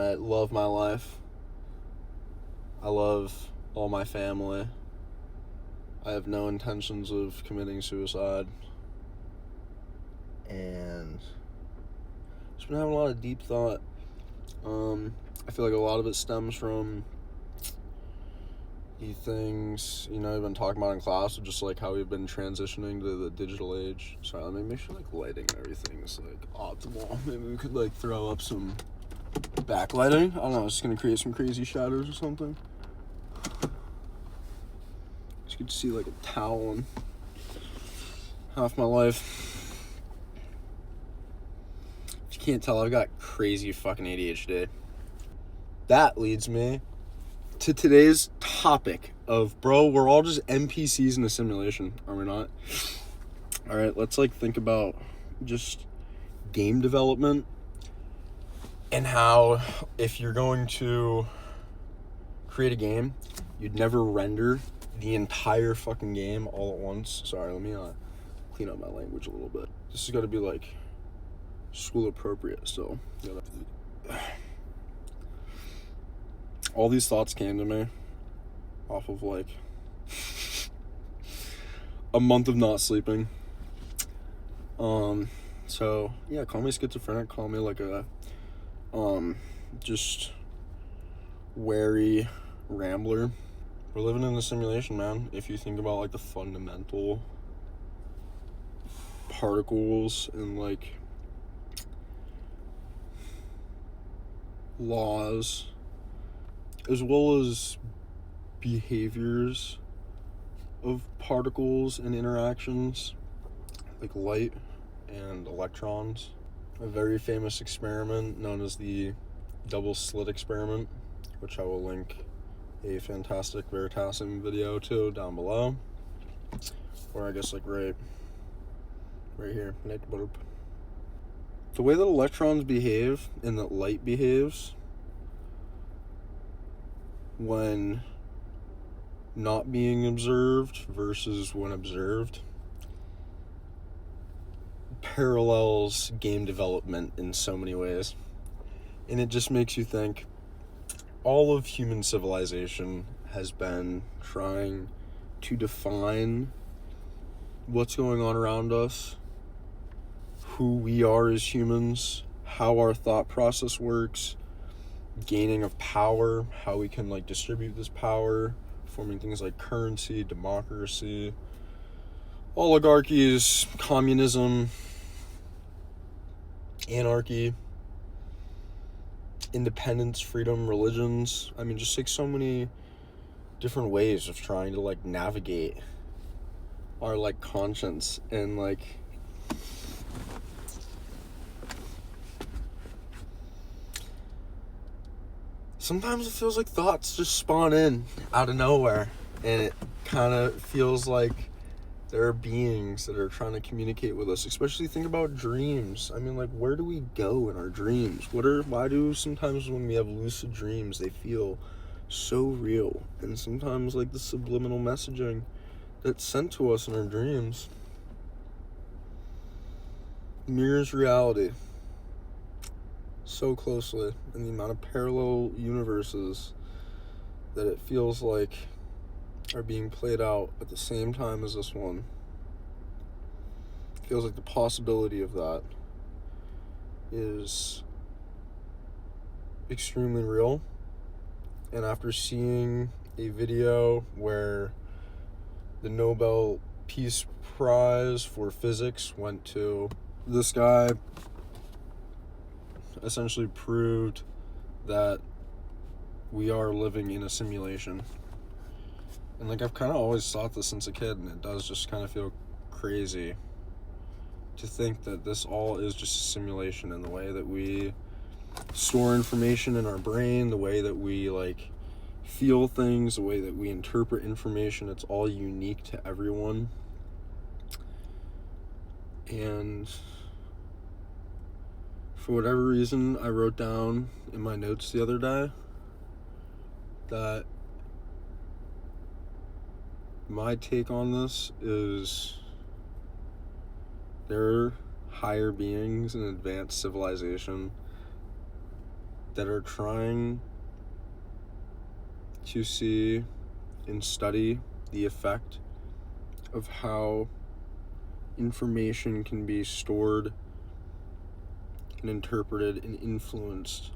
I love my life. I love all my family. I have no intentions of committing suicide. And just been having a lot of deep thought. I feel like a lot of it stems from the things, I've been talking about in class, just like how we've been transitioning to the digital age. Sorry, let me make sure lighting and everything is optimal. Maybe we could throw up some backlighting. I don't know, it's just gonna create some crazy shadows or something. Just get to see a towel and half my life. If you can't tell, I've got crazy fucking ADHD. That leads me to today's topic of, bro, we're all just NPCs in a simulation, are we not? All right, let's think about just game development and how if you're going to create a game, you'd never render the entire fucking game all at once. Sorry, let me clean up my language a little bit. This is got to be school appropriate, so all these thoughts came to me off of a month of not sleeping. So yeah, call me schizophrenic, call me just wary rambler. We're living in a simulation, man. If you think about the fundamental particles and laws, as well as behaviors of particles and interactions, like light and electrons. A very famous experiment known as the double slit experiment, which I will link a fantastic Veritasium video to down below, or I guess right here. The way that electrons behave and that light behaves when not being observed versus when observed parallels game development in so many ways. And it just makes you think all of human civilization has been trying to define what's going on around us, who we are as humans, how our thought process works, gaining of power, how we can distribute this power, forming things like currency, democracy, oligarchies, communism, anarchy, independence, freedom, religions. I mean, just so many different ways of trying to navigate our conscience and sometimes it feels like thoughts just spawn in out of nowhere, and it kind of feels like there are beings that are trying to communicate with us. Especially think about dreams. I mean, where do we go in our dreams? Why do sometimes when we have lucid dreams, they feel so real? And sometimes the subliminal messaging that's sent to us in our dreams mirrors reality so closely, and the amount of parallel universes that it feels are being played out at the same time as this one. Feels like the possibility of that is extremely real. And after seeing a video where the Nobel Peace Prize for physics went to this guy, essentially proved that we are living in a simulation. And I've kind of always thought this since a kid, and it does just kind of feel crazy to think that this all is just a simulation, in the way that we store information in our brain, the way that we feel things, the way that we interpret information. It's all unique to everyone. And for whatever reason, I wrote down in my notes the other day that my take on this is there are higher beings in advanced civilization that are trying to see and study the effect of how information can be stored and interpreted and influenced,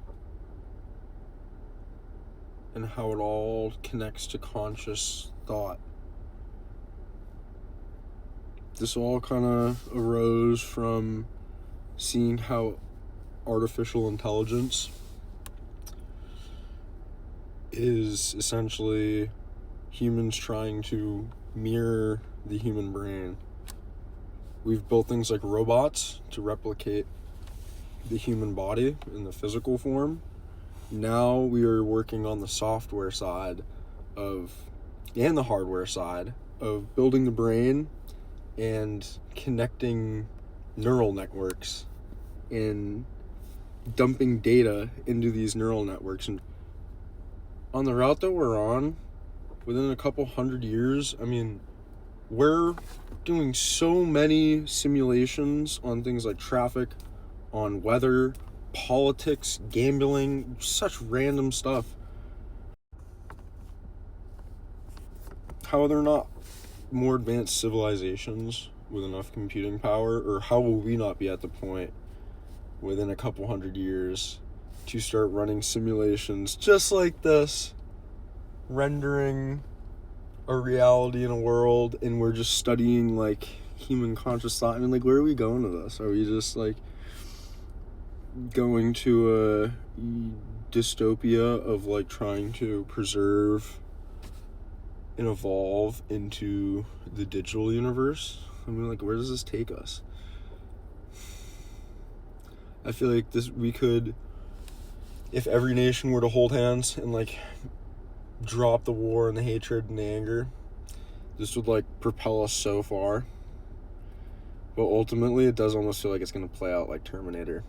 and how it all connects to conscious thought. This all kind of arose from seeing how artificial intelligence is essentially humans trying to mirror the human brain. We've built things like robots to replicate the human body in the physical form. Now we are working on the software side and the hardware side of building the brain and connecting neural networks and dumping data into these neural networks. And on the route that we're on, within a couple 100 years, I mean, we're doing so many simulations on things like traffic, on weather, politics, gambling, such random stuff. How are there not more advanced civilizations with enough computing power, or how will we not be at the point within a couple 100 years to start running simulations just like this, rendering a reality in a world, and we're just studying like human conscious thought? I mean, like, where are we going with this? Are we just like going to a dystopia of like trying to preserve and evolve into the digital universe? I mean, like, where does this take us? I feel like we could, if every nation were to hold hands and like drop the war and the hatred and the anger, this would like propel us so far. But ultimately, it does almost feel like it's going to play out like Terminator.